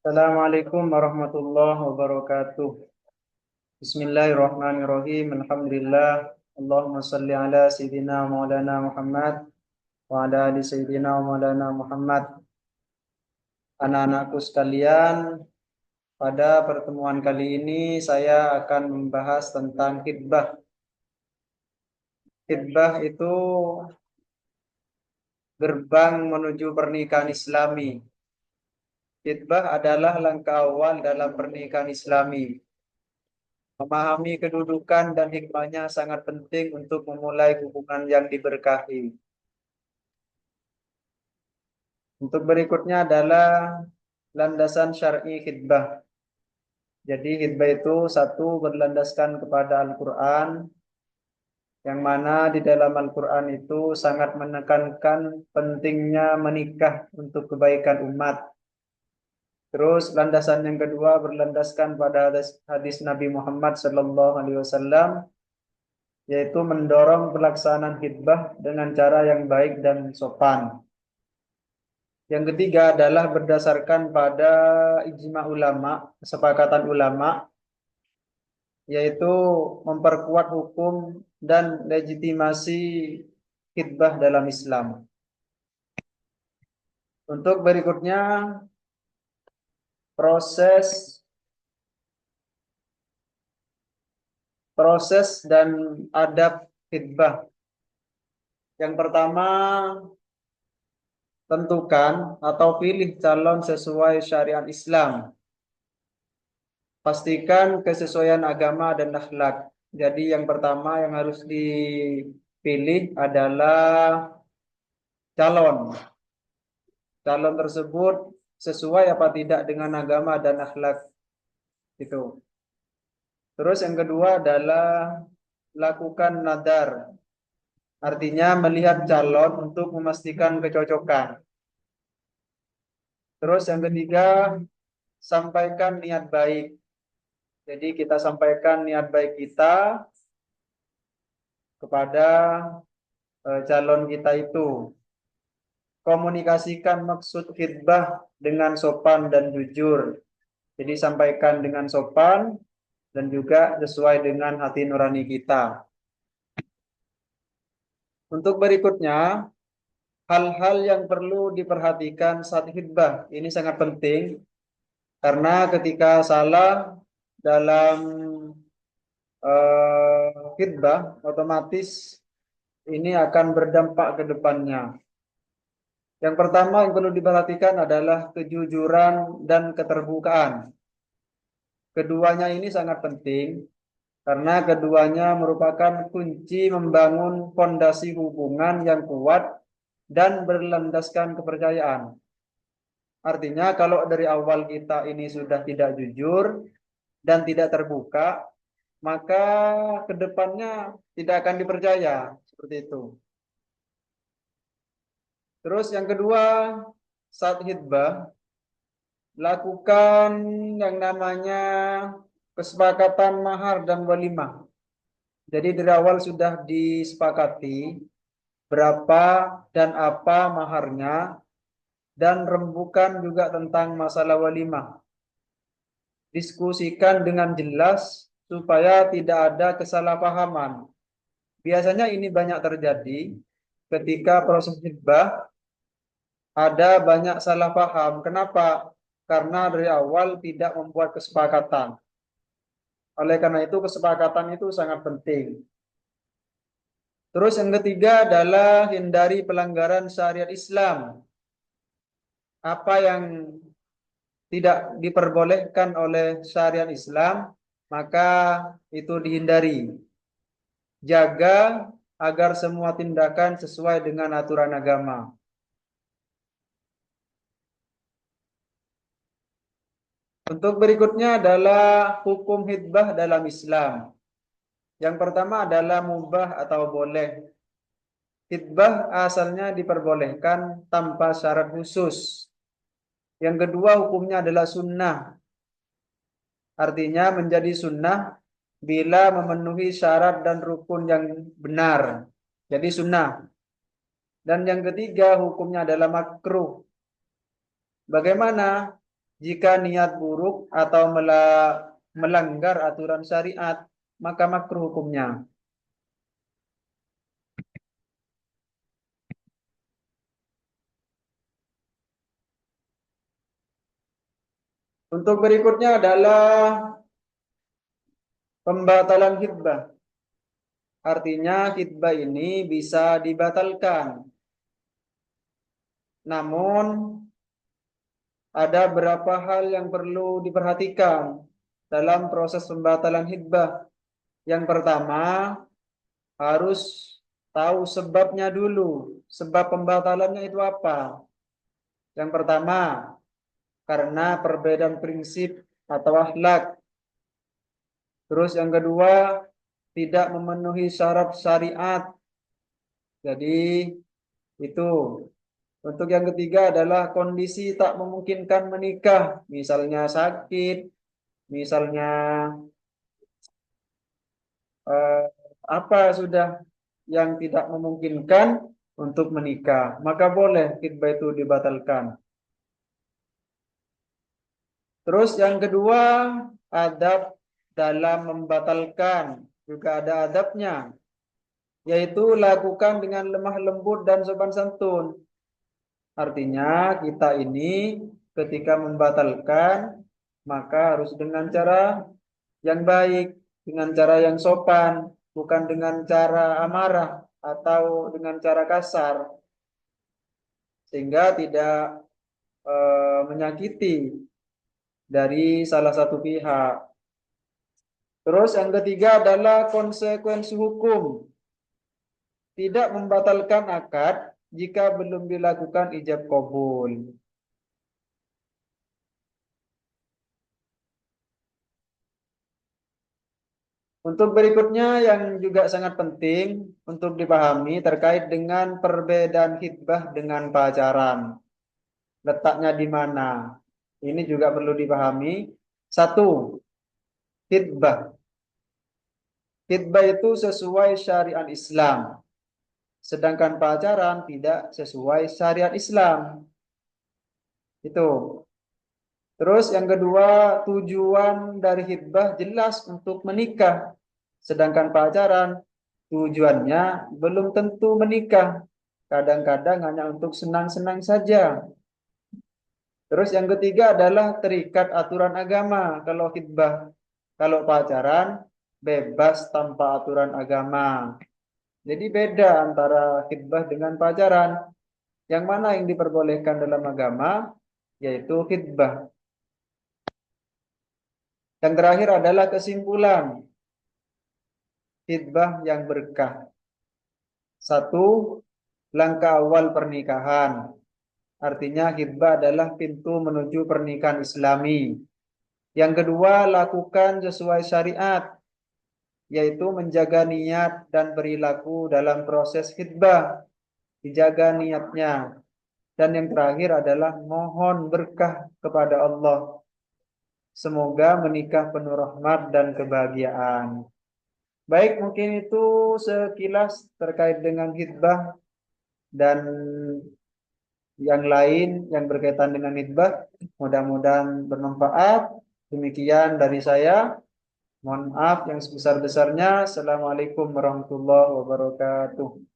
Assalamualaikum warahmatullahi wabarakatuh. Bismillahirrahmanirrahim. Alhamdulillah. Allahumma salli ala Sayyidina Maulana Muhammad wa ala ali Sayyidina Maulana Muhammad. Anak-anakku sekalian, pada pertemuan kali ini saya akan membahas tentang khitbah. Khitbah itu gerbang menuju pernikahan Islami. Khitbah adalah langkah awal dalam pernikahan Islami. Memahami kedudukan dan hikmahnya sangat penting untuk memulai hubungan yang diberkahi. Untuk berikutnya adalah landasan syar'i khitbah. Jadi khitbah itu satu berlandaskan kepada Al-Quran, yang mana di dalam Al-Quran itu sangat menekankan pentingnya menikah untuk kebaikan umat. Terus landasan yang kedua berlandaskan pada hadis Nabi Muhammad SAW, yaitu mendorong pelaksanaan khitbah dengan cara yang baik dan sopan. Yang ketiga adalah berdasarkan pada ijma ulama, kesepakatan ulama, yaitu memperkuat hukum dan legitimasi khitbah dalam Islam. Untuk berikutnya, proses dan adab khitbah. Yang pertama, tentukan atau pilih calon sesuai syariat Islam. Pastikan kesesuaian agama dan akhlak. Jadi yang pertama yang harus dipilih adalah calon. Calon tersebut sesuai apa tidak dengan agama dan akhlak itu. Terus yang kedua adalah lakukan nadar. Artinya melihat calon untuk memastikan kecocokan. Terus yang ketiga, sampaikan niat baik. Jadi kita sampaikan niat baik kita kepada calon kita itu. Komunikasikan maksud khitbah dengan sopan dan jujur. Jadi sampaikan dengan sopan dan juga sesuai dengan hati nurani kita. Untuk berikutnya, hal-hal yang perlu diperhatikan saat khitbah. Ini sangat penting karena ketika salah dalam khitbah, otomatis ini akan berdampak ke depannya. Yang pertama yang perlu diperhatikan adalah kejujuran dan keterbukaan. Keduanya ini sangat penting karena keduanya merupakan kunci membangun fondasi hubungan yang kuat dan berlandaskan kepercayaan. Artinya kalau dari awal kita ini sudah tidak jujur dan tidak terbuka, maka kedepannya tidak akan dipercaya. Seperti itu. Terus yang kedua, saat khitbah, lakukan yang namanya kesepakatan mahar dan walimah. Jadi dari awal sudah disepakati berapa dan apa maharnya, dan rembukan juga tentang masalah walimah. Diskusikan dengan jelas supaya tidak ada kesalahpahaman. Biasanya ini banyak terjadi ketika proses khitbah, ada banyak salah paham. Kenapa? Karena dari awal tidak membuat kesepakatan. Oleh karena itu kesepakatan itu sangat penting. Terus yang ketiga adalah hindari pelanggaran syariat Islam. Apa yang tidak diperbolehkan oleh syariat Islam, maka itu dihindari. Jaga agar semua tindakan sesuai dengan aturan agama. Untuk berikutnya adalah hukum khitbah dalam Islam. Yang pertama adalah mubah atau boleh. Khitbah asalnya diperbolehkan tanpa syarat khusus. Yang kedua hukumnya adalah sunnah. Artinya menjadi sunnah bila memenuhi syarat dan rukun yang benar. Jadi sunnah. Dan yang ketiga hukumnya adalah makruh. Bagaimana? Jika niat buruk atau melanggar aturan syariat, maka makruh hukumnya. Untuk berikutnya adalah pembatalan khitbah. Artinya khitbah ini bisa dibatalkan. Namun ada beberapa hal yang perlu diperhatikan dalam proses pembatalan khitbah. Yang pertama, harus tahu sebabnya dulu. Sebab pembatalannya itu apa? Yang pertama, karena perbedaan prinsip atau akhlak. Terus yang kedua, tidak memenuhi syarat syariat. Jadi itu. Untuk yang ketiga adalah kondisi tak memungkinkan menikah, misalnya sakit, misalnya eh, apa sudah yang tidak memungkinkan untuk menikah, maka boleh khitbah itu dibatalkan. Terus yang kedua, adab dalam membatalkan juga ada adabnya, yaitu lakukan dengan lemah lembut dan sopan santun. Artinya kita ini ketika membatalkan maka harus dengan cara yang baik, dengan cara yang sopan, bukan dengan cara amarah atau dengan cara kasar, sehingga tidak menyakiti dari salah satu pihak. Terus yang ketiga adalah konsekuensi hukum. Tidak membatalkan akad jika belum dilakukan ijab kabul. Untuk berikutnya yang juga sangat penting untuk dipahami terkait dengan perbedaan khitbah dengan pacaran. Letaknya di mana? Ini juga perlu dipahami. Satu, khitbah. Khitbah itu sesuai syariat Islam. Sedangkan pacaran tidak sesuai syariat Islam. Itu. Terus yang kedua, tujuan dari khitbah jelas untuk menikah. Sedangkan pacaran tujuannya belum tentu menikah. Kadang-kadang hanya untuk senang-senang saja. Terus yang ketiga adalah terikat aturan agama. Kalau khitbah, kalau pacaran bebas tanpa aturan agama. Jadi beda antara khitbah dengan pacaran. Yang mana yang diperbolehkan dalam agama yaitu khitbah. Yang terakhir adalah kesimpulan khitbah yang berkah. Satu, langkah awal pernikahan. Artinya khitbah adalah pintu menuju pernikahan Islami. Yang kedua, lakukan sesuai syariat, yaitu menjaga niat dan perilaku dalam proses khitbah. Dijaga niatnya. Dan yang terakhir adalah mohon berkah kepada Allah. Semoga menikah penuh rahmat dan kebahagiaan. Baik, mungkin itu sekilas terkait dengan khitbah dan yang lain yang berkaitan dengan khitbah. Mudah-mudahan bermanfaat. Demikian dari saya. Mohon maaf yang sebesar-besarnya. Assalamualaikum warahmatullahi wabarakatuh.